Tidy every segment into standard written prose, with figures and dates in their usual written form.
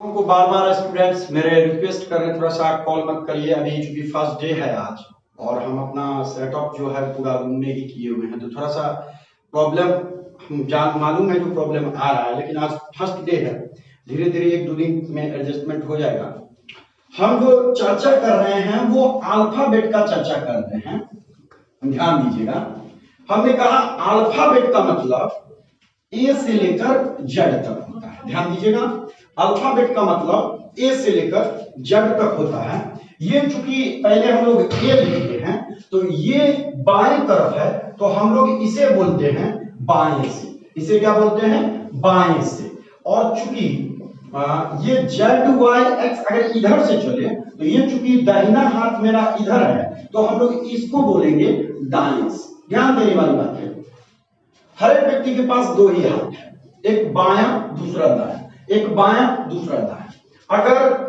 को बार बार स्टूडेंट्स मेरे रिक्वेस्ट कर रहे थोड़ा सा कॉल मत करिए। अभी चूंकि फर्स्ट डे है आज और हम अपना सेटअप जो है पूरा रूम में ही किए हुए हैं, तो थोड़ा सा प्रॉब्लम हम जान मालूम है जो प्रॉब्लम आ रहा है, लेकिन आज फर्स्ट डे है, धीरे धीरे एक दो दिन में एडजस्टमेंट हो जाएगा। हम जो चर्चा कर रहे हैं वो अल्फाबेट का चर्चा कर रहे हैं, ध्यान दीजिएगा। हमने कहा अल्फाबेट का मतलब ए से लेकर जेड तक होता है। ध्यान दीजिएगा, अल्फाबेट का मतलब ए से लेकर जेड तक होता है। ये चूंकि पहले हम लोग ए लिखते हैं तो ये बाएं तरफ है, तो हम लोग इसे बोलते हैं बाएं से। इसे क्या बोलते हैं? बाएं से। और चूंकि ये जेड वाई एक्स अगर इधर से चले तो ये चूंकि दाहिना हाथ मेरा इधर है तो हम लोग इसको बोलेंगे दाएं से। ध्यान देने वाली बात है, हर एक व्यक्ति के पास दो ही हाथ है, एक बायां दूसरा दायां, एक बायां दूसरा दायां। अगर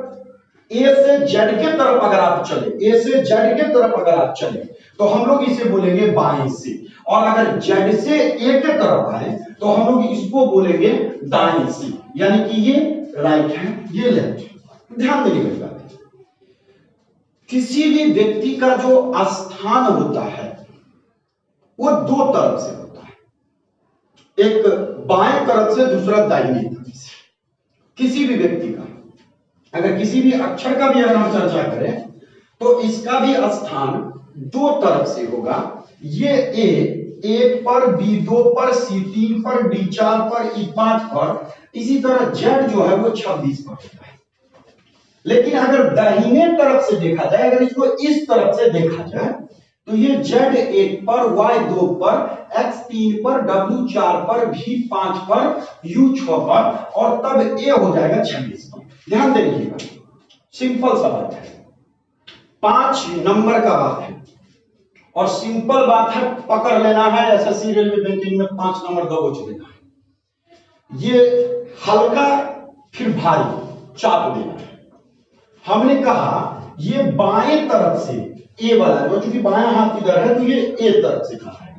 ए से जेड के तरफ अगर आप चले, ए से जेड के तरफ अगर आप चले तो हम लोग इसे बोलेंगे बाएं से, और अगर जेड से ए के तरफ आए तो हम लोग इसको बोलेंगे दाएं से। यानी कि ये राइट है, ये लेफ्ट है। ध्यान देने की बात है, किसी भी व्यक्ति का जो स्थान होता है वो दो तरफ से होता है, एक बाएं तरफ से, दूसरा दाहिने तरफ से। किसी भी व्यक्ति का, अगर किसी भी अक्षर का भी अगर हम चर्चा करें तो इसका भी स्थान दो तरफ से होगा। ये ए एक पर, बी दो पर, सी तीन पर, डी चार पर, ई पांच पर, इसी तरह जेड जो है वो 26 पर होता है। लेकिन अगर दाहिने तरफ से देखा जाए, अगर इसको इस तरफ से देखा जाए तो ये जेड एक पर, वाई दो पर, एक्स तीन पर, डब्ल्यू चार पर, भी 5 पर, यू 6 पर, और तब ए हो जाएगा 26 पर। ध्यान दे लीजिएगा, सिंपल सा बात है, 5 नंबर का बात है और सिंपल बात है, पकड़ लेना है। एसएससी रेलवे बैंकिंग में 5 नंबर दबोच लेना है। ये हल्का फिर भारी चाप देना है। हमने कहा ये बाएं तरफ से ए वाला है, चूंकि बायां हाथ इधर है तो ये ए तरफ से खा है,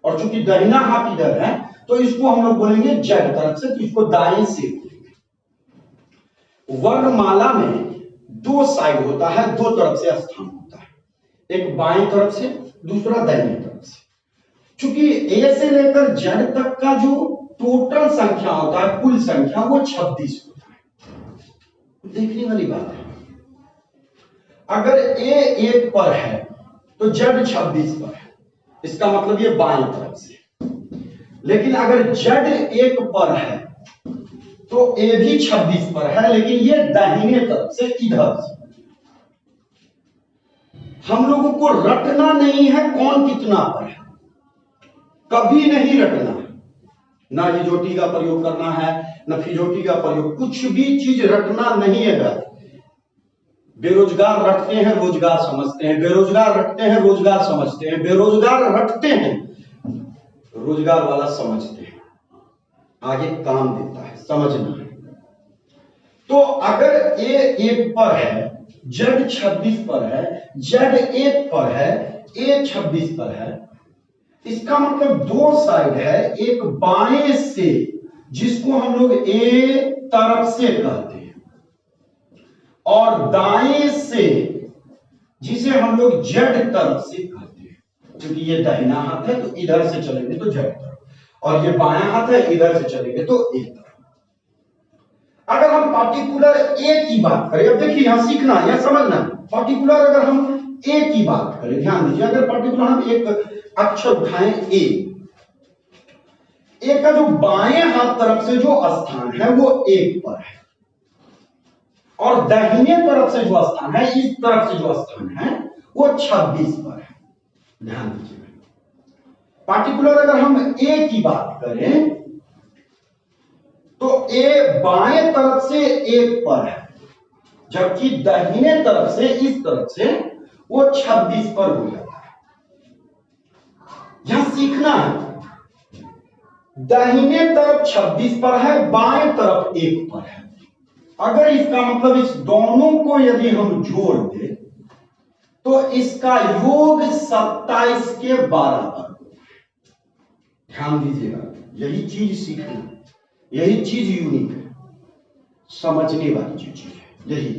और चूंकि दाहिना हाथ इधर है तो इसको हम लोग बोलेंगे जेड तरफ से, तो इसको दाएं से बोलेंगे। वर्णमाला में दो साइड होता है, दो तरफ से स्थान होता है, एक बाएं तरफ से, दूसरा दाहिने तरफ से। चूंकि ए से लेकर जेड तक का जो टोटल संख्या होता है, कुल संख्या, वो 26 होता है। देखने वाली बात है, अगर ए एक पर है तो जेड 26 पर है, इसका मतलब ये बाएं तरफ से। लेकिन अगर जेड एक पर है तो ए भी 26 पर है, लेकिन ये दाहिने तरफ से, इधर से। हम लोगों को रटना नहीं है कौन कितना पर है, कभी नहीं रटना है। ना हिजोटी का प्रयोग करना है, ना फिजोटी का प्रयोग, कुछ भी चीज रटना नहीं है। बेरोजगार रटते हैं, रोजगार समझते हैं, बेरोजगार रटते हैं, रोजगार समझते हैं, बेरोजगार रटते हैं, रोजगार वाला समझते हैं, आगे काम देता है, समझना है। तो अगर ए एक पर है, जेड 26 पर है, जेड एक पर है, ए 26 पर है, इसका मतलब दो साइड है, एक बाएं से जिसको हम लोग ए तरफ से कहते हैं, और दाएं से जिसे हम लोग जेड तरफ से कहते हैं। क्योंकि ये दाहिना हाथ है तो इधर से चलेंगे तो जेड तरफ, और ये बायां हाथ है, इधर से चलेंगे तो ए तरफ। अगर हम पार्टिकुलर ए की बात करें, अब देखिए यहां सीखना, यहां समझना, पार्टिकुलर अगर हम ए की बात करें, ध्यान दीजिए, अगर पार्टिकुलर हम एक अक्षर उठाएं ए का जो बाएं हाथ तरफ से जो स्थान है वो एक पर है, और दाहिने तरफ से जो स्थान है, इस तरफ से जो स्थान है वो 26 पर है। ध्यान दीजिए, पार्टिकुलर अगर हम ए की बात करें तो ए बाएं तरफ से एक पर है, जबकि दाहिने तरफ से, इस तरफ से, वो 26 पर हो जाता है। यहां सीखना है, दाहिने तरफ 26 पर है, बाएं तरफ एक पर है। अगर इसका मतलब इस दोनों को यदि हम जोड़ दें तो इसका योग 27 के बराबर होता है। ध्यान दीजिएगा, यही चीज सीखना, यही चीज यूनिक है। समझने वाली जो चीज है यही।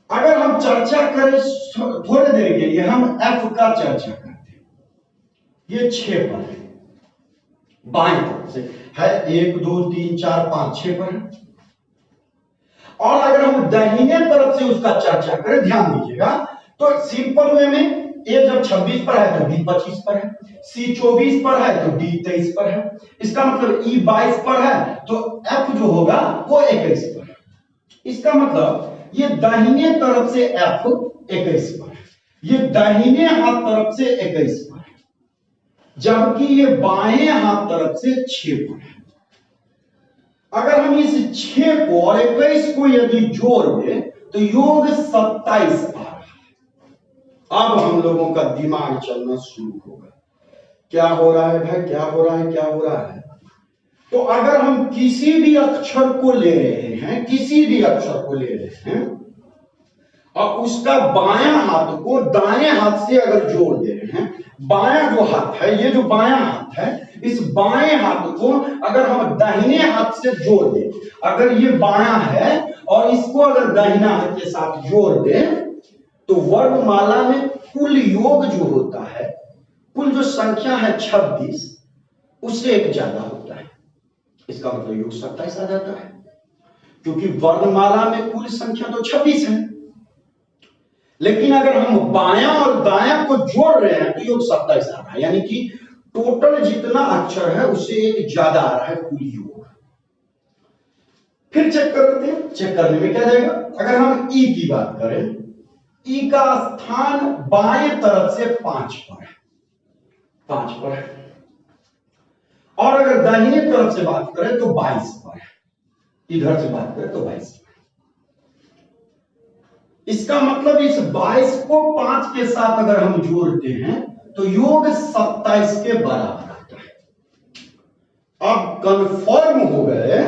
अगर हम चर्चा करें थोड़े देर के लिए, हम एफ का चर्चा करते हैं। ये 6 पर है, बाएं तरफ से है, 1 2 3 4 5 6 पर है। और अगर हम दाहिने तरफ से उसका चर्चा करें, ध्यान दीजिएगा, तो सिंपल वे में ए जब 26 पर है तो बी 25 पर है, सी 24 पर है तो डी 23 पर है। इसका मतलब ई 22 पर है तो एफ जो होगा वो 21 पर है। इसका मतलब ये दाहिने तरफ से एफ 21 पर है, ये दाहिने हाथ तरफ से 21 पर है, जबकि ये बाएं हाथ तरफ से 6 पर है। अगर हम इस 6 को और 21 को यदि जोड़ दें तो योग 27 आ रहा है। अब हम लोगों का दिमाग चलना शुरू होगा, क्या हो रहा है भाई, क्या हो रहा है, क्या हो रहा है। तो अगर हम किसी भी अक्षर को ले रहे हैं, किसी भी अक्षर को ले रहे हैं और उसका बायां हाथ को दाएं हाथ से अगर जोड़ दे रहे हैं, बायां जो हाथ है, ये जो बायां हाथ है, इस बाएं हाथ को अगर हम दाहिने हाथ से जोड़ दें, अगर ये बायां है और इसको अगर दाहिना हाथ के साथ जोड़ दें, तो वर्णमाला में कुल योग जो होता है, कुल जो संख्या है 26, उससे एक ज्यादा होता है। इसका मतलब योग 27 आ जाता है, क्योंकि वर्णमाला में कुल संख्या तो 26 है, लेकिन अगर हम बायां और दायां को जोड़ रहे हैं तो योग 27 आ रहा है, यानी कि टोटल जितना अक्षर है उससे एक ज्यादा आ रहा है कुल योग। फिर चेक करते हैं, चेक करने में क्या जाएगा। अगर हम ई की बात करें, ई का स्थान बाएं तरफ से 5 पर है, 5 पर है। और अगर दाहिने तरफ से बात करें तो 22 पर है, इधर से बात करें तो 22 पर। इसका मतलब इस 22 को 5 के साथ अगर हम जोड़ते हैं तो योग 27 के बराबर आता है। अब कंफर्म हो गए,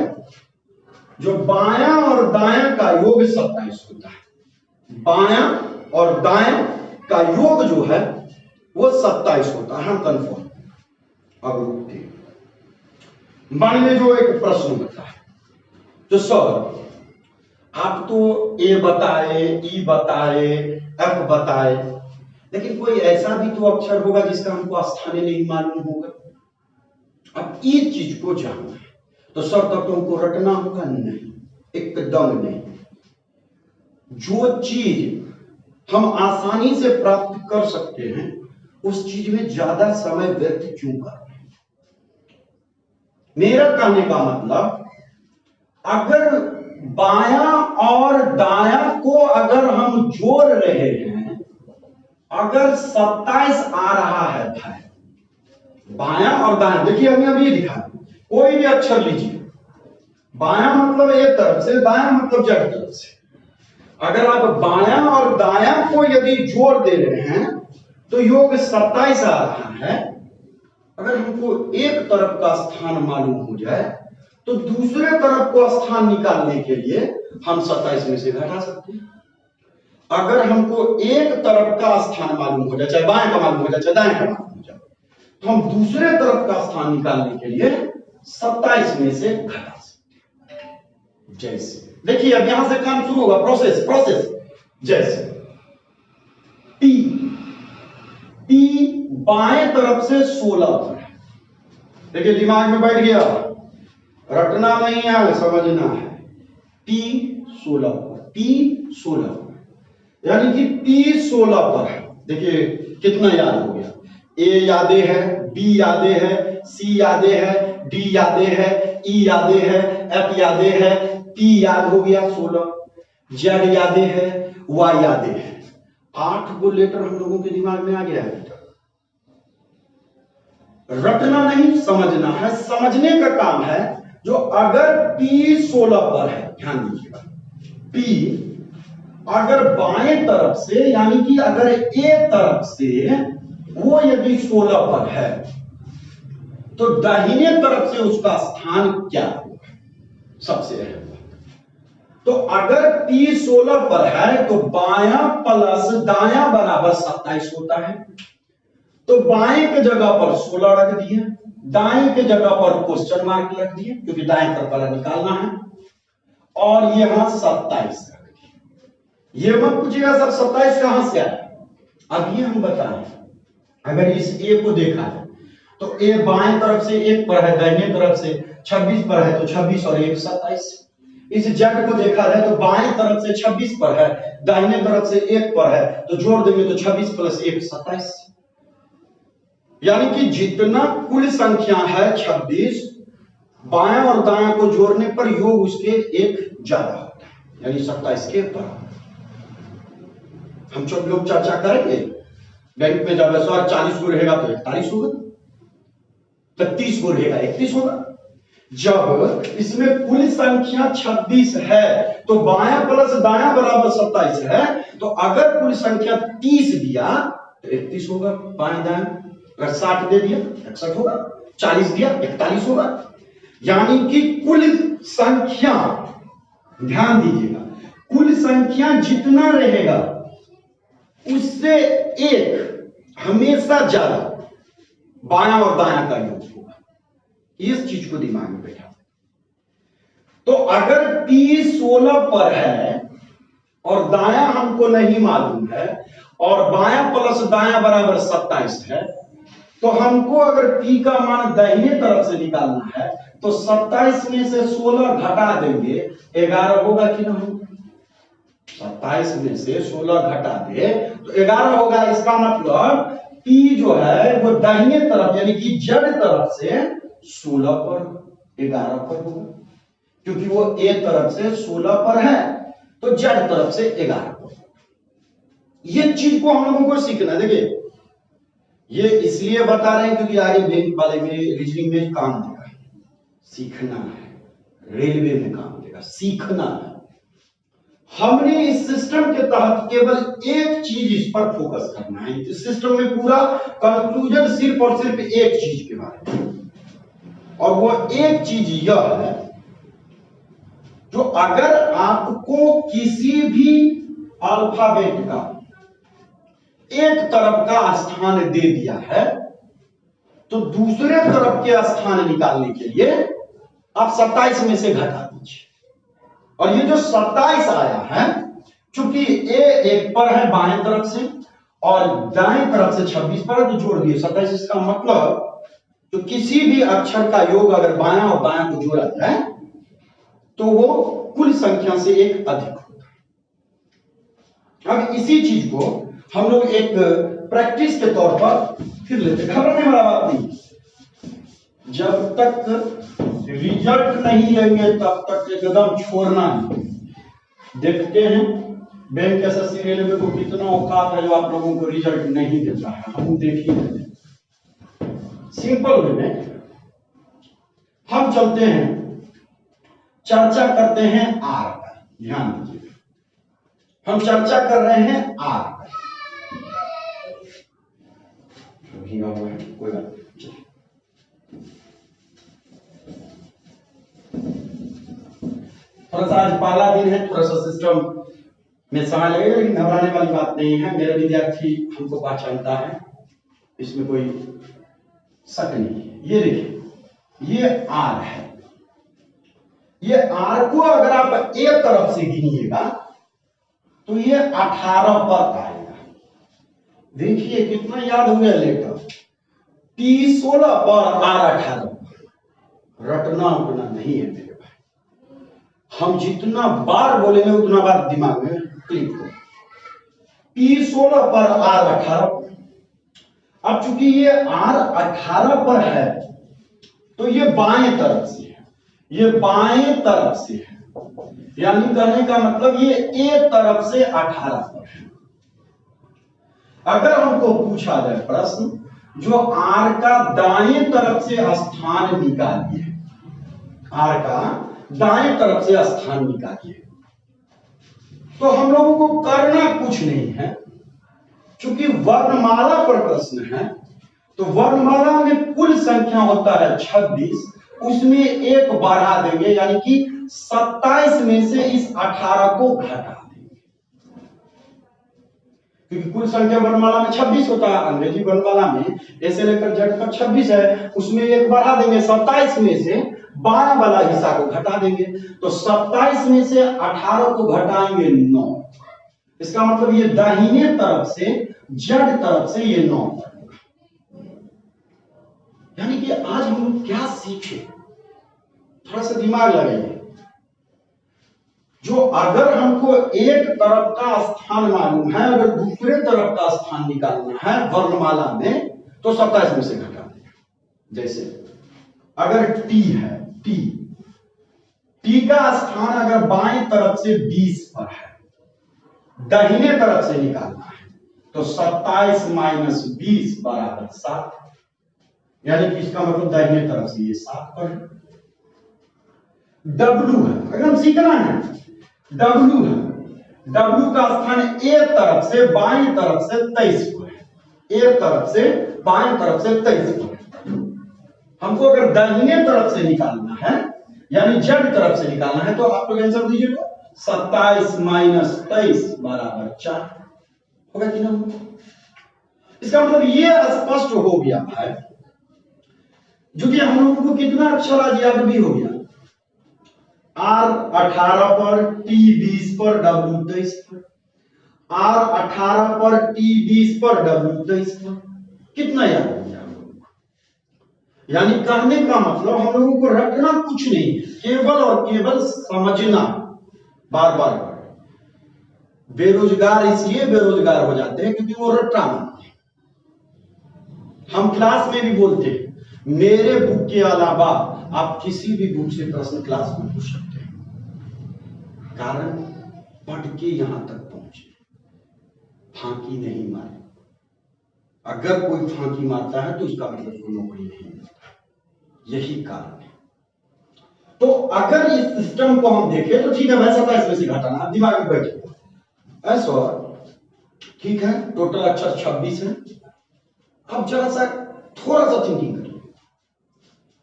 जो बायां और दायां का योग 27 होता है, बायां और दायां का योग जो है वो 27 होता है, हम कंफर्म। अब रुकते, मान लीजिए जो एक प्रश्न बता है, तो सर आप तो ए बताए, ई बताए, एफ बताए, लेकिन कोई ऐसा भी तो अक्षर होगा जिसका हमको स्थान नहीं मालूम होगा। अब इस चीज को जानना है तो सर तब तो हमको रटना होगा? नहीं, एकदम नहीं। जो चीज हम आसानी से प्राप्त कर सकते हैं उस चीज में ज्यादा समय व्यर्थ क्यों कर रहे हैं। मेरा कहने का मतलब, अगर बायां और दायां को अगर हम जोड़ रहे हैं, अगर 27 आ रहा है भाई, बायां और दायां, देखिए हमने अभी दिखा, कोई भी अक्षर लीजिए, बायां मतलब एक तरफ से, दायां मतलब जड़ तरफ से। अगर आप बायां और दायां को यदि जोड़ दे रहे हैं तो योग 27 आ रहा है। अगर हमको एक तरफ का स्थान मालूम हो जाए तो दूसरे तरफ को स्थान निकालने के लिए हम 27 में से घटा सकते हैं। अगर हमको एक तरफ का स्थान मालूम हो जाए, चाहे बाएं का मालूम हो जाए, चाहे दाएं का मालूम हो जाए, तो हम दूसरे तरफ का स्थान निकालने के लिए 27 में से घटा सकते हैं। जैसे देखिए, अब यहां से काम शुरू होगा, प्रोसेस। जैसे टी बाएं तरफ से 16 पर है, देखिए दिमाग में बैठ गया, रटना नहीं है, समझना है। टी 16 पर, टी 16 पर, यानी कि टी 16 पर है। देखिए कितना याद हो गया, ए यादे है, बी यादे है, सी यादे है, डी यादे है, ई यादे है, एफ यादे है, पी याद हो गया 16, जेड यादे है, वाई यादे है। 8 को लेटर हम लोगों के दिमाग में आ गया है। रटना नहीं, समझना है। समझने का काम है। जो अगर P 16 पर है, ध्यान दीजिएगा, P अगर बाएं तरफ से, यानी कि अगर ए तरफ से वो यदि 16 पर है तो दाहिने तरफ से उसका स्थान क्या होगा, सबसे अहम। तो अगर P 16 पर है तो बायां प्लस दायां बराबर 27 होता है। तो बाएं के जगह पर 16 रख दिए, दाएं के जगह पर क्वेश्चन मार्क रख दिए, क्योंकि दाएं तरफ वाला निकालना है। और ये यहां 27 रख दिया। ये मत पूछिएगा सर 27 कहां से आया, अब ये हम बताएं। अगर इस ए को देखा है तो ए बाएं तरफ से 1 पर है, दाहिने तरफ से 26 पर है, तो 26 और 1 27। इस जेड को देखा जाए तो बाएं तरफ से 26 पर है, दाहिने तरफ से 1 पर है, तो जोड़ देंगे तो 26 प्लस 1 27। यानी कि जितना कुल संख्या है 26, बाएं और दाएं को जोड़ने पर योग उसके 1 ज्यादा होता है, यानी 27 के बराबर। हम सब लोग चर्चा करेंगे बैंक में, जब 40 को रहेगा तो 41 होगा, 30 को रहेगा 31 होगा। जब इसमें कुल संख्या 26 है तो बायां प्लस दायां बराबर 27 है, तो अगर कुल संख्या 30 दिया तो 31 होगा बाएं दाएं, अगर 60 दे दिया 61 होगा, 40 दिया 41 होगा। यानी कि कुल संख्या, ध्यान दीजिएगा, कुल संख्या जितना रहेगा उससे 1 हमेशा ज्यादा बायां और दायां का योग होगा। इस चीज को दिमाग में बैठा। तो अगर P 16 पर है और दायां हमको नहीं मालूम है और बायां प्लस दायां बराबर 27 है, तो हमको अगर P का मान दाहिने तरफ से निकालना है तो 27 में से 16 घटा देंगे, 11 होगा कि ना होगा? 27 में से 16 घटा दे तो 11 होगा। इसका मतलब P जो है वो दाहिने तरफ यानी कि जड़ तरफ से 16 पर 11 पर होगा, क्योंकि वो ए तरफ से 16 पर है तो जड़ तरफ से 11 पर। ये चीज को हम लोगों को सीखना। देखिए ये इसलिए बता रहे हैं क्योंकि आगे बैंक वाले में, रीजनिंग में काम देगा, सीखना है, रेलवे में काम देगा, सीखना है। हमने इस सिस्टम के तहत केवल एक चीज इस पर फोकस करना है। इस सिस्टम में पूरा कंक्लूजन सिर्फ और सिर्फ एक चीज के बारे में, और वो एक चीज यह है, जो अगर आपको किसी भी अल्फाबेट का एक तरफ का स्थान दे दिया है तो दूसरे तरफ के स्थान निकालने के लिए आप 27 में से घटा दीजिए। और ये जो 27 आया है, चूंकि ए 1 पर है बाएं तरफ से और दाएं तरफ से 26 पर है, तो जोड़ दिए 27। इसका मतलब तो किसी भी अक्षर का योग अगर बायां और दायां को जोड़ा जाए तो वो कुल संख्या से 1 अधिक होता है। अब इसी चीज को हम लोग एक प्रैक्टिस के तौर पर फिर लेते, घबराने वाला बात नहीं। जब तक रिजल्ट नहीं लेंगे तब तक एकदम छोड़ना नहीं। देखते हैं बैंक एसएससी रेलवे को कितना औकात है जो आप लोगों को रिजल्ट नहीं देता है, हम देखिए। सिंपल वे में हम चलते हैं, चर्चा करते हैं आर पर। ध्यान दीजिए, हम चर्चा कर रहे हैं आर पर। भीगा हुआ है, कोई बात नहीं। थोड़ा सा आज पहला दिन है, थोड़ा सा सिस्टम में समय लगेगा, लेकिन घबराने वाली बात नहीं है। मेरा विद्यार्थी हमको पहचानता है, इसमें कोई शक नहीं है। ये देखिए, ये आर है। ये आर को अगर आप एक तरफ से गिनिएगा तो ये 18 पर आएगा। देखिए कितना याद हो गया लेटर, P 16 पर आर 18 पर। रटना उतना नहीं है मेरे भाई, हम जितना बार बोलेंगे उतना बार दिमाग में क्लिक हो। P 16 पर आर 18। अब चूंकि ये आर 18 पर है तो ये बाएं तरफ से है, ये बाएं तरफ से है, यानी कहने का मतलब ये ए तरफ से 18 पर है। अगर हमको पूछा जाए प्रश्न जो आर का दाएं तरफ से स्थान निकालिए, आर का दाएं तरफ से स्थान निकालिए, तो हम लोगों को करना कुछ नहीं है। चूंकि वर्णमाला पर प्रश्न है तो वर्णमाला में कुल संख्या होता है 26, उसमें 1 बढ़ा देंगे, यानी कि 27 में से इस 18 को घटा देंगे। क्योंकि कुल संख्या वर्णमाला में 26 होता है, अंग्रेजी वर्णमाला में ए से लेकर जेड तक 26 है, उसमें एक बढ़ा देंगे, 27 में से बाएं वाला हिस्सा को घटा देंगे, तो 27 में से 18 को घटाएंगे 9। इसका मतलब ये दाहिने तरफ से जेड तरफ से ये 9 होगा। यानी कि आज हम लोग क्या सीखे, थोड़ा सा दिमाग लगाइए। जो अगर हमको एक तरफ का स्थान मालूम है, अगर दूसरे तरफ का स्थान निकालना है वर्णमाला में, तो 27 में से घटा देंगे। जैसे अगर टी है, टी का स्थान अगर बाएं तरफ से 20 पर है, दाहिने तरफ से निकालना है, तो 27 माइनस 20 बराबर 7। यानी कि इसका मतलब दाहिने तरफ से ये 7 पर है। डब्लू है, अगर हम सीखना है, डब्लू है, डब्लू का स्थान एक तरफ से बाएं तरफ से 23 पर है, एक तरफ से बाएं तरफ से 23 पर है। हमको अगर दाहिने तरफ से निकालना है, यानी जेड तरफ से निकालना है, तो आप लोग आंसर दीजिए, तो 27 माइनस 23 बराबर 4 होगा कि ना? इसका मतलब ये स्पष्ट हो गया है, जो कि हम लोगों को कितना अक्षर आज याद भी हो गया। आर 18 पर, टी 20 पर, डब्ल्यू 23 पर। आर 18 पर, टी 20 पर, डब्ल्यू 23 पर। कितना याद हो गया हम लोगों को? यानी कहने का मतलब हम लोगों को रटना कुछ नहीं, केवल और केवल समझना। बार बार बेरोजगार इसलिए बेरोजगार हो जाते हैं क्योंकि वो रट्टा मानते हैं। हम क्लास में भी बोलते हैं, मेरे बुक के अलावा आप किसी भी बुक से प्रश्न क्लास में पूछ सकते हैं, कारण पढ़ के यहां तक पहुंचे, फांकी नहीं मारे। अगर कोई फांकी मारता है तो उसका मतलब कोई नौकरी नहीं मिलता, यही कारण है। तो अगर इस सिस्टम को हम देखें तो ठीक है भाई, 27 में से घटाना, दिमाग में बैठे ऐसा, ठीक है, टोटल अक्षर 26 है। अब जरा सा थोड़ा सा थिंकिंग करिए,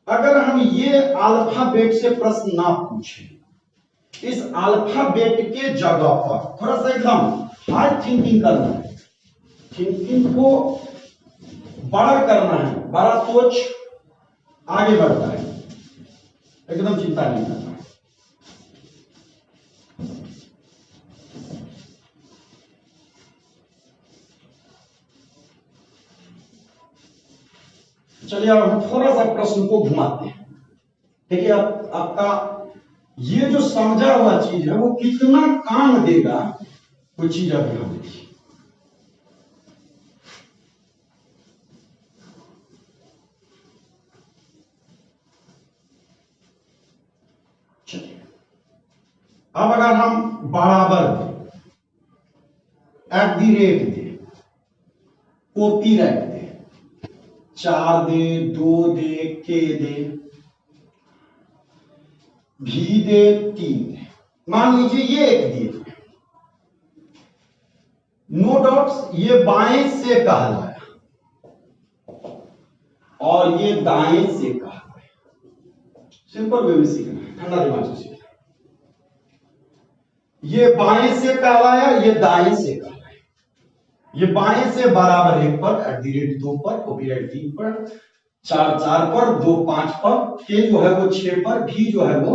अगर हम ये अल्फाबेट से प्रश्न ना पूछे, इस अल्फाबेट के जगह पर थोड़ा सा एकदम हार्ड थिंकिंग करना है, थिंकिंग को बड़ा करना है, बड़ा सोच आगे बढ़ता है, एकदम चिंता नहीं करना। चलिए अब हम थोड़ा सा प्रश्न को घुमाते हैं। देखिए आपका ये जो समझा हुआ चीज है वो कितना काम देगा, कोई चीज अभी हम देखिए। चलिए अब अगर हम बराबर @ दे, कॉपीराइट दे, 4 दे, 2 दे, के दे, भी दे, 3 दे, मान लीजिए ये एक दिए, नो डाउट्स ये बाएं से कहलाया और ये दाएं से कहलाया। सिंपल वे में सीखना है, ठंडा दिमाग से सीखना। ये बाएं से कहलाया, ये दाएं से कहलाया। ये बाएं से बराबर 1 पर, @ 2 पर, कॉपीराइट 3 पर, 4 4 पर, 2 5 पर, के जो है वो 6 पर, भी जो है वो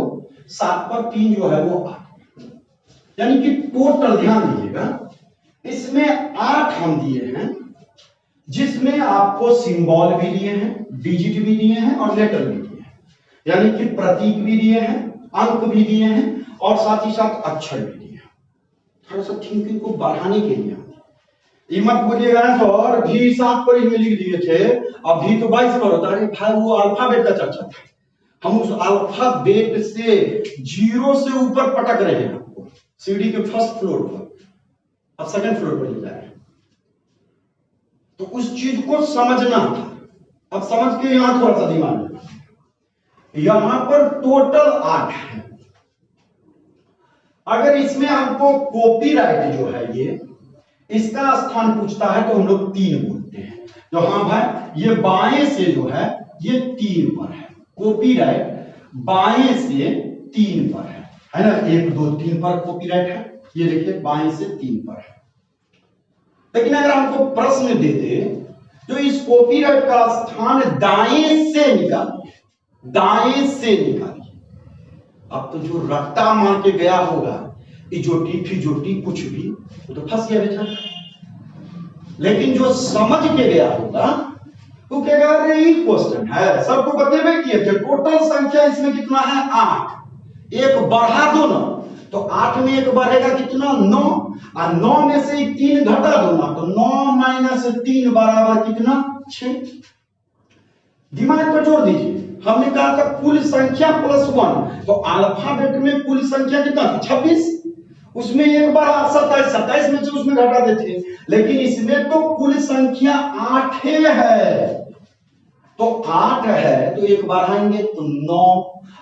7 पर, 3 जो है वो 8 पर। यानी कि टोटल ध्यान दीजिएगा, इसमें 8 हम दिए हैं, जिसमें आपको सिंबल भी दिए हैं, डिजिट भी दिए हैं और लेटर भी दिए हैं। यानी कि प्रतीक भी दिए हैं, अंक भी दिए हैं और साथ ही साथ अक्षर भी दिए हैं। थोड़ा सा थिंकिंग को बढ़ाने के लिए ये मत बोलिएगा सर भी 7 पर ही लिख दिए थे, अब भी तो 22 पर होता है। भाई वो अल्फाबेट का चर्चा था, हम उस अल्फाबेट से 0 से ऊपर पटक रहे हैं आपको, सीढ़ी के फर्स्ट फ्लोर पर, अब सेकंड फ्लोर पर ले जा रहे हैं। तो उस चीज को समझना था, अब समझ के यहां थोड़ा सा दिमाग में, यहां पर टोटल 8 है। अगर इसमें हमको कॉपीराइट जो है ये इसका स्थान पूछता है तो हम लोग 3 बोलते हैं। तो हाँ भाई ये बाएं से जो है ये 3 पर है, कॉपीराइट बाएं से 3 पर है ना, 1 2 3 पर कॉपीराइट है। ये देखिए बाएं से 3 पर है। लेकिन अगर हमको प्रश्न देते जो इस कॉपीराइट का स्थान दाएं से निकालिए, दाएं से निकालिए, अब तो जो रट्टा मार के गया होगा इजोटी फिजोटी कुछ भी वो तो फंस गया बेचारा, लेकिन जो समझ के गया होगा तो क्या कह रहे हैं, क्वेश्चन है सबको बतेबे किए थे। टोटल संख्या इसमें कितना है 8, एक बढ़ा दो ना, तो 8 में एक बढ़ेगा कितना 9, और 9 में से 3 घटा दो ना, तो 9 माइनस 3 बराबर कितना 6। दिमाग पर जोर दीजिए, हमने कहा था कुल संख्या प्लस 1, तो अल्फाबेट में कुल संख्या कितना था 26, उसमें एक बार 27, 27 में से उसमें घटा देते, लेकिन इसमें तो कुल संख्या 8 है, तो 8 है तो एक बढ़ाएंगे तो 9,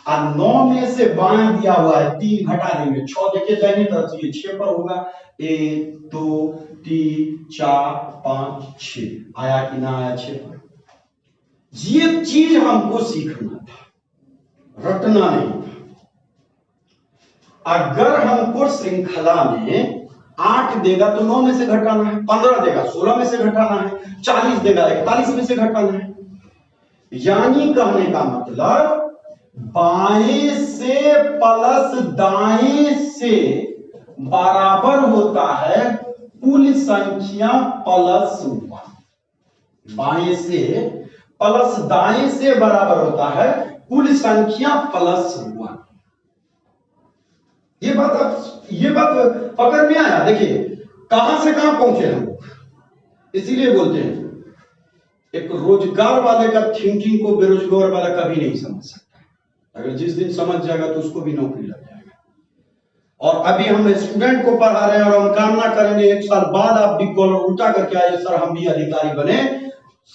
और 9 में से बाएं दिया हुआ है 3 घटा देंगे 6, देखिए दाहिनी तरफ से ये 6 पर होगा, 1 2 3 4 5 6 आया कि ना आया 6 पर। ये चीज हमको सीखना था, रटना नहीं था। अगर हमको श्रृंखला में 8 देगा तो 9 में से घटाना है, 15 देगा 16 में से घटाना है, 40 देगा 41 में से घटाना है। यानी कहने का मतलब बाएं से प्लस दाएं से बराबर होता है कुल संख्या प्लस 1। बाएं से प्लस दाएं से बराबर होता है कुल संख्या प्लस 1। ये बात पकड़ में आया। देखिए कहां से कहां पहुंचे हम, इसीलिए बोलते हैं एक रोजगार वाले का थिंकिंग को बेरोजगार वाला कभी नहीं समझ सकता। अगर जिस दिन समझ जाएगा तो उसको भी नौकरी लग जाएगा। और अभी हम स्टूडेंट को पढ़ा रहे हैं और हम कामना करेंगे 1 साल बाद आप भी कॉलर उल्टा करके आए सर हम भी अधिकारी बने,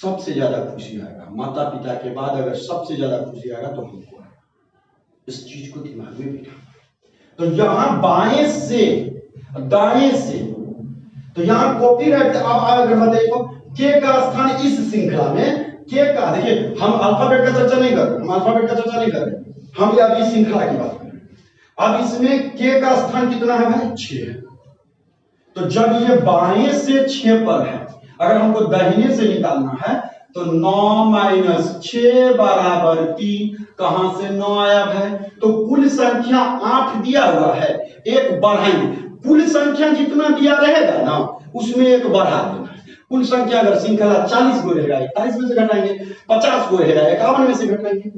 सबसे ज्यादा खुशी आएगा। माता पिता के बाद अगर सबसे ज्यादा खुशी आएगा तो हमको आएगा। इस चीज को दिमाग में बिठा। तो यहां बाएं से दाएं से, तो यहां कॉपीराइट अगर बताइए के का स्थान इस श्रृंखला में के का, देखिए हम अल्फाबेट का चर्चा नहीं कर रहे, हम अल्फाबेट का चर्चा नहीं कर रहे, हम अभी श्रृंखला की बात कर रहे हैं। अब इसमें के का स्थान कितना है भाई 6 है। तो जब ये बाएं से 6 पर है, अगर हमको दाहिने से निकालना है तो 9 माइनस 6 बराबर 3, कहां से 9 आया है, तो कुल संख्या 8 दिया हुआ है, एक बढ़ाएंगे, कुल संख्या जितना दिया रहेगा ना उसमें एक बढ़ा देना है। कुल संख्या अगर श्रृंखला 40 को रहेगा 41 में से घटाएंगे, 50 को रहेगा 51 में से घटाएंगे,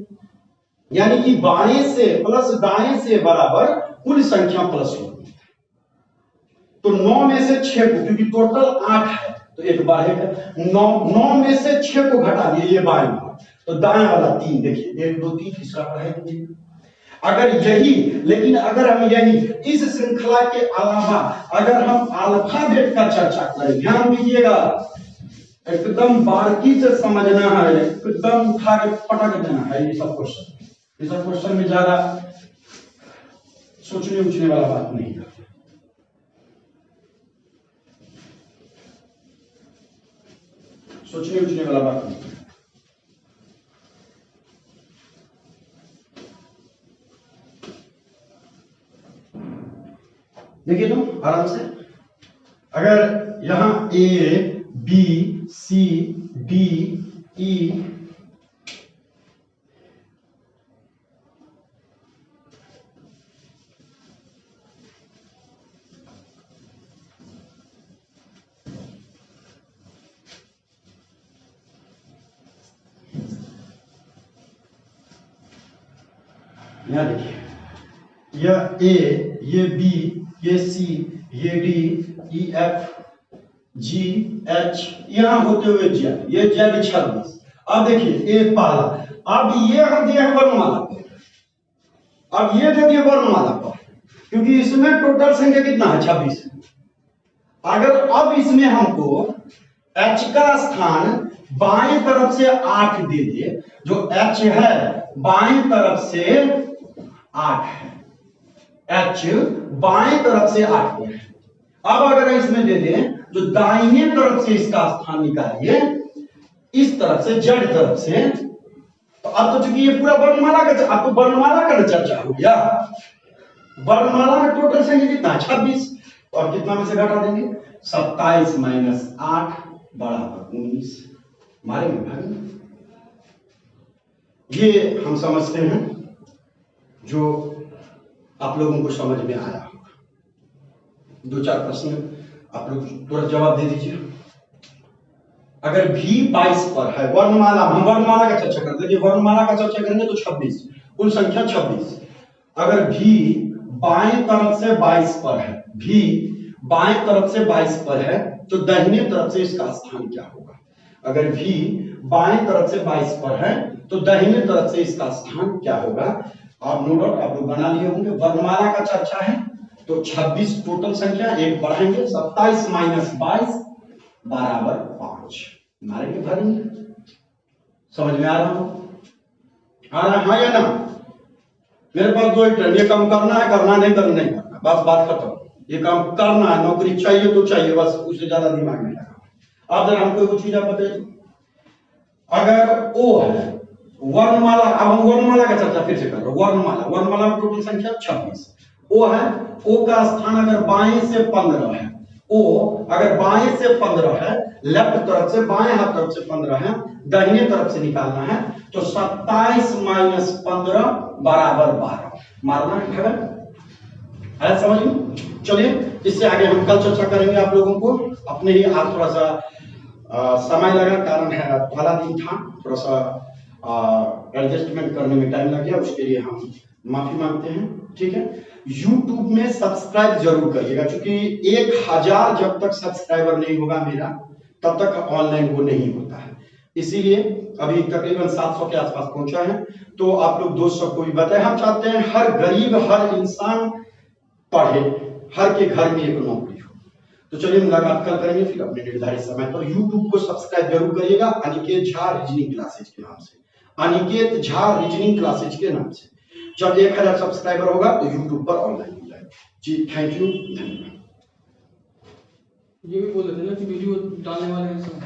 यानी कि बाएं से प्लस दाएं से बराबर कुल संख्या प्लस 1। तो 9 में से 6 को, क्योंकि टोटल 8 है तो एक बढ़ेगा, 9 में से 6 को घटा दिए, ये बाएं वाला, तो दाएं वाला 3, देखिए 1 2 3 तीसरा पढ़ेंगे। अगर यही, लेकिन अगर हम यही इस श्रृंखला के अलावा अगर हम अल्फाबेट का चर्चा करें, ध्यान दीजिएगा एकदम बारीकी से समझना है, एकदम उठा के पटक देना है। ये सब क्वेश्चन में ज्यादा सोचने उचने वाला बात नहीं है। सोचने उचने वाला बात नहीं। देखिए तो आराम से, अगर यहां A B C D E यहां देखिए यह ए, ये बी, ये सी, ये D, E F G H, यहां होते हुए जेड, ये जेड 26। अब देखिए ए पहला, अब ये हम दिए हैं वर्णमाला पर, अब ये दे दिए वर्णमाला पर, क्योंकि इसमें टोटल संख्या कितना है 26। अगर अब इसमें हमको एच का स्थान बाएं तरफ से 8 दे दे, जो एच है बाएं तरफ से 8 है, एच बाएं तरफ से 8 है। अब अगर इसमें दे दें जो दाहिने तरफ से इसका स्थान निकालिए, इस तरफ से जेड तरफ से, तो अब तो चूंकि ये पूरा वर्णमाला का, अब तो वर्णमाला का चर्चा हो गया। वर्णमाला में टोटल संख्या कितना है 26, और कितना में से घटा देंगे, 27 माइनस 8 बराबर 19। मारेंगे भाई, ये हम समझते हैं जो आप लोगों को समझ में आया होगा। 2-4 प्रश्न आप लोग तुरंत जवाब दे दीजिए। अगर भी 22 पर है, वर्णमाला, हम वर्णमाला का चर्चा करते हैं, वर्णमाला का चर्चा करेंगे तो 26, कुल संख्या 26। अगर भी बाएं तरफ से 22 पर है, भी बाएं तरफ से 22 पर है, तो दाहिने तरफ से इसका स्थान क्या होगा। अगर भी बाएं तरफ से 22 पर है तो दाहिने तरफ से इसका स्थान क्या होगा। आप नो डाउट आप लोग बना लिए होंगे। वर्णमाला का चर्चा है तो 26 टोटल संख्या, एक बढ़ाएंगे, 27 माइनस 22 बराबर 5। मारेंगे भरेंगे, समझ में आ रहा हो, आ रहा है हाँ या ना। मेरे पास 2 टर्न, ये काम करना है, करना नहीं करना नहीं करना, बस बात खत्म। ये काम करना है, नौकरी चाहिए तो चाहिए, बस उससे ज्यादा दिमाग नहीं लगा। आप जरा हमको कुछ चीज बताइए, अगर ओ है वर्णमाला, अब हम वर्णमाला का चर्चा फिर से कर रहे हैं। वर्णमाला, वर्णमाला में टोटल संख्या 26। ओ है, ओ का स्थान अगर बाएं से 15 है, ओ अगर बाएं से 15 है, लेफ्ट तरफ से, बाएं हाथ तरफ से 15 है, दाहिने तरफ से निकालना है, तो 27 माइनस 15 बराबर 12। मारना है, आया समझ में। चलिए इससे आगे हम कल चर्चा करेंगे आप लोगों को। अपने ही आज थोड़ा सा समय लगा, कारण है पहला दिन था, थोड़ा सा एडजस्टमेंट करने में टाइम लग गया, उसके लिए हम माफी मांगते हैं। ठीक है, YouTube में सब्सक्राइब जरूर करिएगा, क्योंकि 1000 जब तक सब्सक्राइबर नहीं होगा मेरा, तब तक ऑनलाइन वो नहीं होता है। इसीलिए अभी तकरीबन 700 के आसपास पहुंचा है। तो आप लोग दोस्त सबको भी बताएं, हम चाहते हैं हर गरीब, हर इंसान पढ़े, हर के घर में एक नौकरी हो। तो चलिए मुलाकात कल करेंगे फिर अपने निर्धारित समय पर। YouTube को सब्सक्राइब जरूर करिएगा, अनिकेत झा रीजनिंग क्लासेज के नाम से, अनिकेत झा रीजनिंग क्लासेज के नाम से। जब 1000 सब्सक्राइबर होगा तो YouTube पर ऑनलाइन हो जाएगा। जी थैंक यू, धन्यवाद। ये भी बोल रहे थे ना कि वीडियो डालने वाले हैं सब।